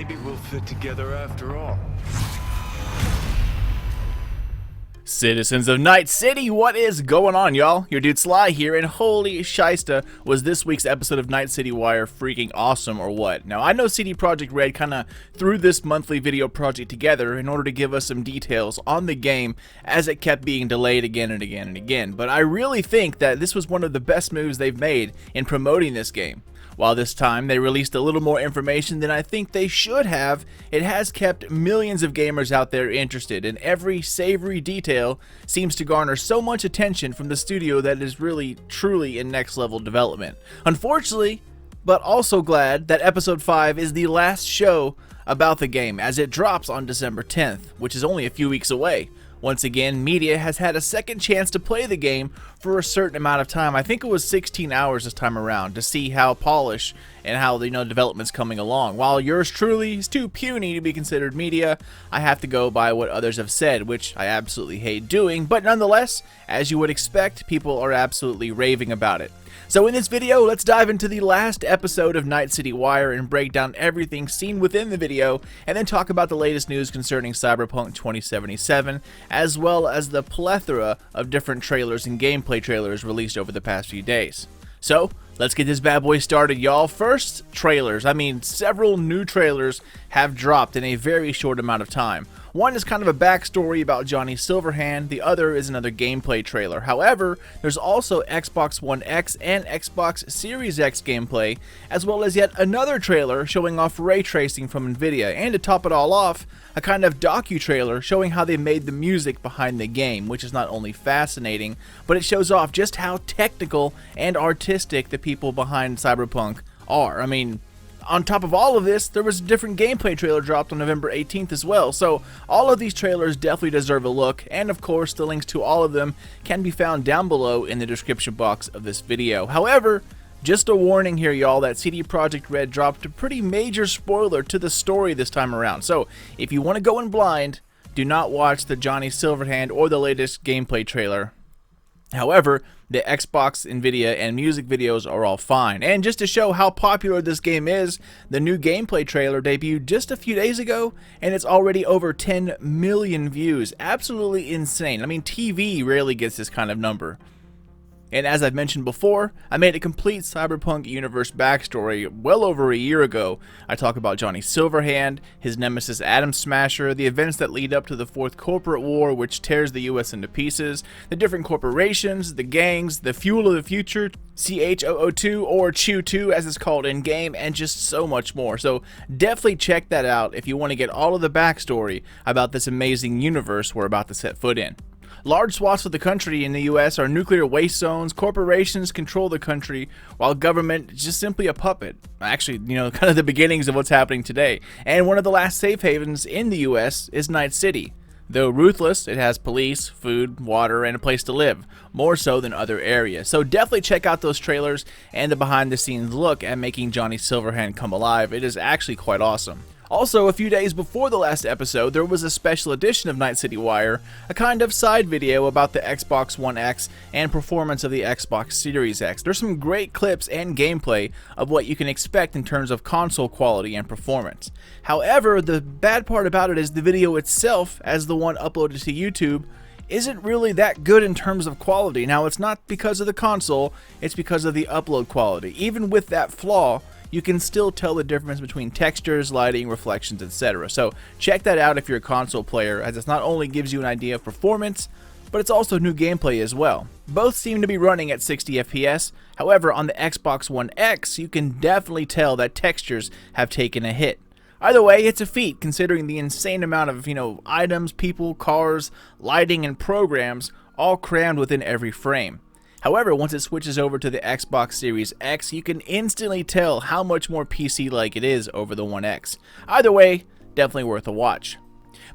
Maybe we'll fit together after all. Citizens of Night City, what is going on, y'all? Your dude Sly here, and holy shysta, was this week's episode of Night City Wire freaking awesome or what? Now, I know CD Projekt Red kinda threw this monthly video project together in order to give us some details on the game as it kept being delayed again and again and again, but I really think that this was one of the best moves they've made in promoting this game. While this time they released a little more information than I think they should have, it has kept millions of gamers out there interested, and every savory detail seems to garner so much attention from the studio that is really, truly in next level development. Unfortunately, but also glad that episode 5 is the last show about the game, as it drops on December 10th, which is only a few weeks away. Once again, media has had a second chance to play the game for a certain amount of time. I think it was 16 hours this time around to see how polished and how the development's coming along. While yours truly is too puny to be considered media, I have to go by what others have said, which I absolutely hate doing, but nonetheless, as you would expect, people are absolutely raving about it. So in this video, let's dive into the last episode of Night City Wire and break down everything seen within the video, and then talk about the latest news concerning Cyberpunk 2077, as well as the plethora of different trailers and gameplay trailers released over the past few days. So, let's get this bad boy started, y'all. First, trailers. I mean, several new trailers have dropped in a very short amount of time. One is kind of a backstory about Johnny Silverhand, the other is another gameplay trailer. However, there's also Xbox One X and Xbox Series X gameplay, as well as yet another trailer showing off ray tracing from Nvidia, and to top it all off, a kind of docu-trailer showing how they made the music behind the game, which is not only fascinating, but it shows off just how technical and artistic the people behind Cyberpunk are. I mean, on top of all of this, there was a different gameplay trailer dropped on November 18th as well, so all of these trailers definitely deserve a look, and of course the links to all of them can be found down below in the description box of this video. However, just a warning here, y'all, that CD Projekt Red dropped a pretty major spoiler to the story this time around, so if you want to go in blind, do not watch the Johnny Silverhand or the latest gameplay trailer. However, the Xbox, Nvidia, and music videos are all fine. And just to show how popular this game is, the new gameplay trailer debuted just a few days ago, and it's already over 10 million views. Absolutely insane. I mean, TV rarely gets this kind of number. And as I've mentioned before, I made a complete Cyberpunk universe backstory well over a year ago. I talk about Johnny Silverhand, his nemesis Atom Smasher, the events that lead up to the Fourth Corporate War which tears the US into pieces, the different corporations, the gangs, the fuel of the future, CHOO2 or Chew2 as it's called in game, and just so much more. So definitely check that out if you want to get all of the backstory about this amazing universe we're about to set foot in. Large swaths of the country in the US are nuclear waste zones. Corporations control the country, while government is just simply a puppet. Actually, kind of the beginnings of what's happening today. And one of the last safe havens in the US is Night City. Though ruthless, it has police, food, water, and a place to live, more so than other areas. So definitely check out those trailers and the behind the scenes look at making Johnny Silverhand come alive. It is actually quite awesome. Also, a few days before the last episode, there was a special edition of Night City Wire, a kind of side video about the Xbox One X and performance of the Xbox Series X. There's some great clips and gameplay of what you can expect in terms of console quality and performance. However, the bad part about it is the video itself, as the one uploaded to YouTube, isn't really that good in terms of quality. Now, it's not because of the console, it's because of the upload quality. Even with that flaw, you can still tell the difference between textures, lighting, reflections, etc. So check that out if you're a console player, as it not only gives you an idea of performance, but it's also new gameplay as well. Both seem to be running at 60 FPS, however on the Xbox One X you can definitely tell that textures have taken a hit. Either way, it's a feat considering the insane amount of, items, people, cars, lighting, and programs all crammed within every frame. However, once it switches over to the Xbox Series X, you can instantly tell how much more PC-like it is over the One X. Either way, definitely worth a watch.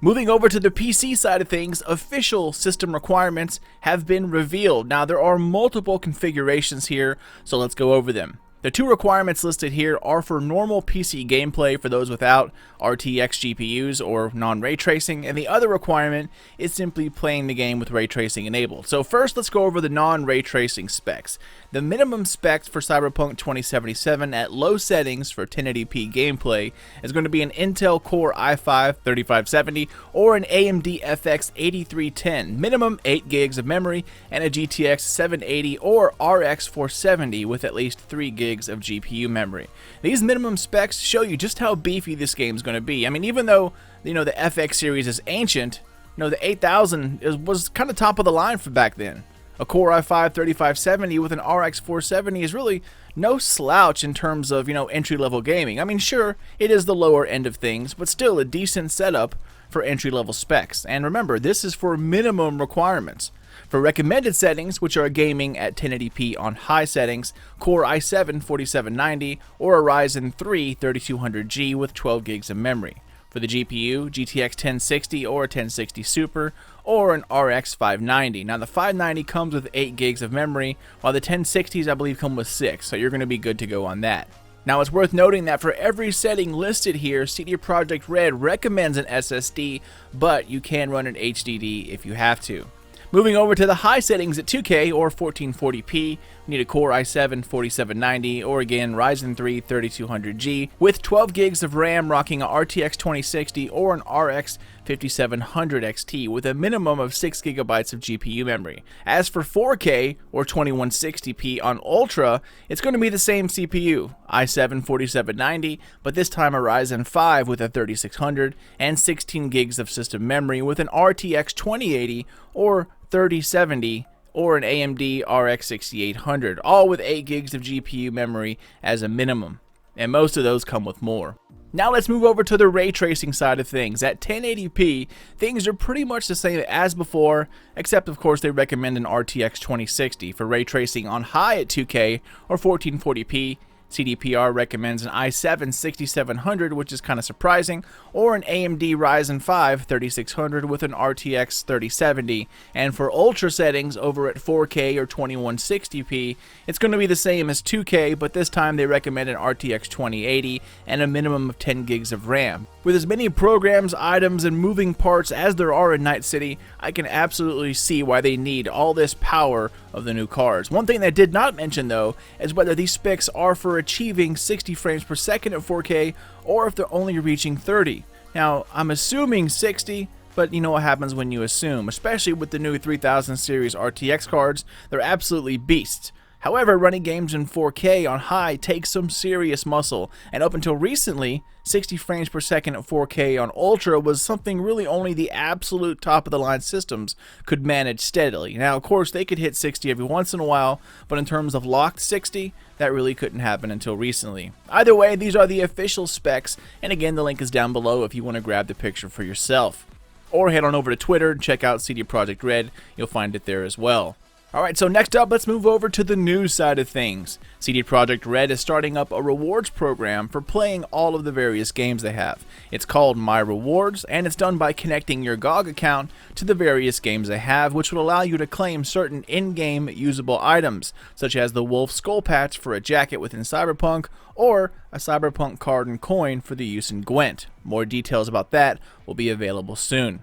Moving over to the PC side of things, official system requirements have been revealed. Now, there are multiple configurations here, so let's go over them. The two requirements listed here are for normal PC gameplay for those without RTX GPUs or non-ray tracing, and the other requirement is simply playing the game with ray tracing enabled. So first, let's go over the non-ray tracing specs. The minimum specs for Cyberpunk 2077 at low settings for 1080p gameplay is going to be an Intel Core i5-3570 or an AMD FX 8310, minimum 8 gigs of memory, and a GTX 780 or RX 470 with at least 3 gigs of GPU memory. These minimum specs show you just how beefy this game is going to be. I mean, even though, the FX series is ancient, the 8000 was kind of top of the line for back then. A Core i5-3570 with an RX 470 is really no slouch in terms of, entry-level gaming. I mean, sure, it is the lower end of things, but still a decent setup for entry-level specs. And remember, this is for minimum requirements. For recommended settings, which are gaming at 1080p on high settings, Core i7-4790 or a Ryzen 3 3200G with 12 gigs of memory. For the GPU, GTX 1060 or a 1060 Super or an RX 590. Now the 590 comes with 8 gigs of memory, while the 1060s I believe come with 6, so you're going to be good to go on that. Now it's worth noting that for every setting listed here, CD Projekt Red recommends an SSD, but you can run an HDD if you have to. Moving over to the high settings at 2K or 1440p, you need a Core i7-4790 or again Ryzen 3 3200G with 12 gigs of RAM rocking a RTX 2060 or an RX 5700 XT with a minimum of 6 gigabytes of GPU memory. As for 4K or 2160p on Ultra, it's going to be the same CPU, i7-4790, but this time a Ryzen 5 with a 3600 and 16 gigs of system memory with an RTX 2080 or 3070 or an AMD RX 6800, all with 8 gigs of GPU memory as a minimum, and most of those come with more. Now let's move over to the ray tracing side of things. At 1080p, things are pretty much the same as before, except of course they recommend an RTX 2060 for ray tracing on high at 2K or 1440p. CDPR recommends an i7-6700, which is kind of surprising, or an AMD Ryzen 5 3600 with an RTX 3070. And for ultra settings over at 4K or 2160p, it's going to be the same as 2K, but this time they recommend an RTX 2080 and a minimum of 10 gigs of RAM. With as many programs, items, and moving parts as there are in Night City, I can absolutely see why they need all this power of the new cards. One thing they did not mention though is whether these specs are for achieving 60 frames per second at 4K or if they're only reaching 30. Now, I'm assuming 60, but you know what happens when you assume, especially with the new 3000 series RTX cards, they're absolutely beasts. However, running games in 4K on high takes some serious muscle, and up until recently, 60 frames per second at 4K on Ultra was something really only the absolute top-of-the-line systems could manage steadily. Now, of course, they could hit 60 every once in a while, but in terms of locked 60, that really couldn't happen until recently. Either way, these are the official specs, and again, the link is down below if you want to grab the picture for yourself. Or head on over to Twitter and check out CD Projekt Red, you'll find it there as well. Alright, so next up, let's move over to the news side of things. CD Projekt Red is starting up a rewards program for playing all of the various games they have. It's called My Rewards, and it's done by connecting your GOG account to the various games they have, which will allow you to claim certain in-game usable items, such as the Wolf Skull Patch for a jacket within Cyberpunk, or a Cyberpunk card and coin for the use in Gwent. More details about that will be available soon.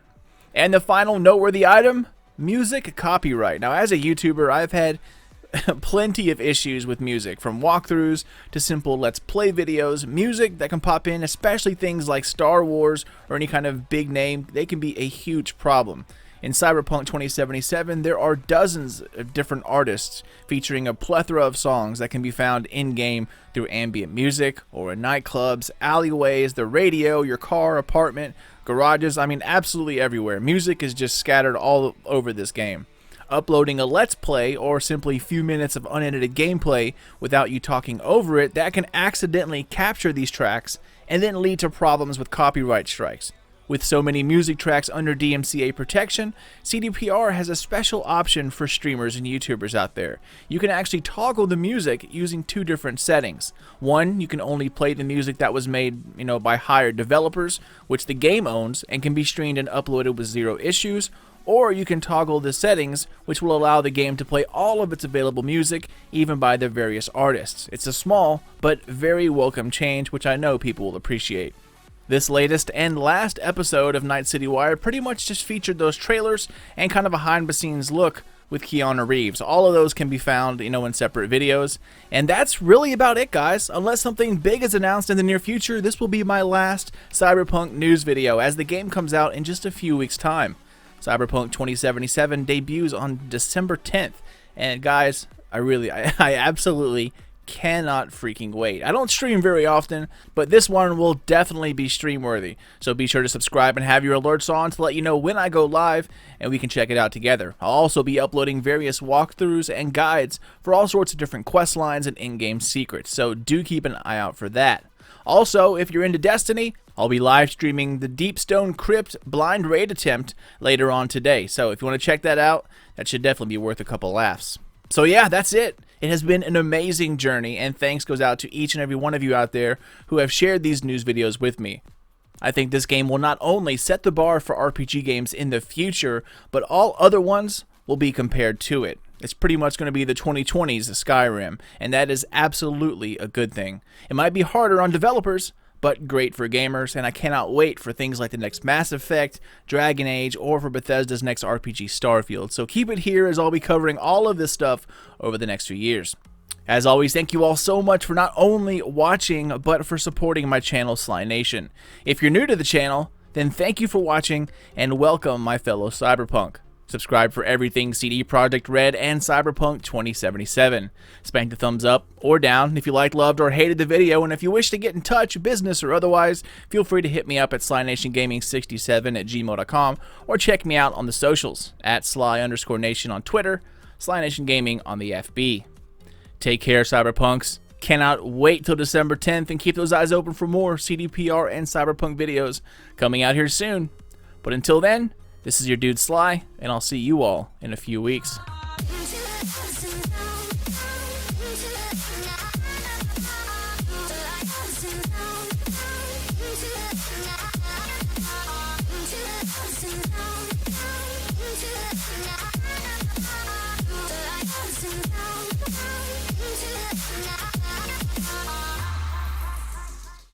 And the final noteworthy item? Music copyright. Now, as a YouTuber, I've had plenty of issues with music, from walkthroughs to simple Let's Play videos. Music that can pop in, especially things like Star Wars or any kind of big name, they can be a huge problem. In Cyberpunk 2077, there are dozens of different artists featuring a plethora of songs that can be found in-game through ambient music or in nightclubs, alleyways, the radio, your car, apartment, garages, I mean absolutely everywhere. Music is just scattered all over this game. Uploading a Let's Play or simply a few minutes of unedited gameplay without you talking over it, that can accidentally capture these tracks and then lead to problems with copyright strikes. With so many music tracks under DMCA protection, CDPR has a special option for streamers and YouTubers out there. You can actually toggle the music using two different settings. One, you can only play the music that was made, by hired developers, which the game owns and can be streamed and uploaded with zero issues. or you can toggle the settings, which will allow the game to play all of its available music, even by the various artists. It's a small, but very welcome change, which I know people will appreciate. This latest and last episode of Night City Wire pretty much just featured those trailers and kind of a behind-the-scenes look with Keanu Reeves. All of those can be found, in separate videos. And that's really about it, guys. Unless something big is announced in the near future, this will be my last Cyberpunk news video, as the game comes out in just a few weeks' time. Cyberpunk 2077 debuts on December 10th. And guys, I absolutely cannot freaking wait. I don't stream very often, but this one will definitely be stream worthy. So be sure to subscribe and have your alerts on to let you know when I go live, and we can check it out together. I'll also be uploading various walkthroughs and guides for all sorts of different quest lines and in-game secrets, so do keep an eye out for that. Also, if you're into Destiny, I'll be live streaming the Deepstone Crypt blind raid attempt later on today, so if you want to check that out, that should definitely be worth a couple laughs. So yeah, that's it. It has been an amazing journey, and thanks goes out to each and every one of you out there who have shared these news videos with me. I think this game will not only set the bar for RPG games in the future, but all other ones will be compared to it. It's pretty much going to be the 2020s Skyrim, and that is absolutely a good thing. It might be harder on developers, but great for gamers, and I cannot wait for things like the next Mass Effect, Dragon Age, or for Bethesda's next RPG Starfield. So keep it here, as I'll be covering all of this stuff over the next few years. As always, thank you all so much for not only watching, but for supporting my channel, Sly Nation. If you're new to the channel, then thank you for watching, and welcome my fellow Cyberpunk. Subscribe for everything CD Projekt Red and Cyberpunk 2077. Spank the thumbs up or down if you liked, loved, or hated the video, and if you wish to get in touch, business or otherwise, feel free to hit me up at SlyNationGaming67@gmail.com, or check me out on the socials at Sly_Nation on Twitter, Sly Nation Gaming on the FB. Take care, Cyberpunks. Cannot wait till December 10th, and keep those eyes open for more CDPR and Cyberpunk videos coming out here soon. But until then, this is your dude Sly, and I'll see you all in a few weeks.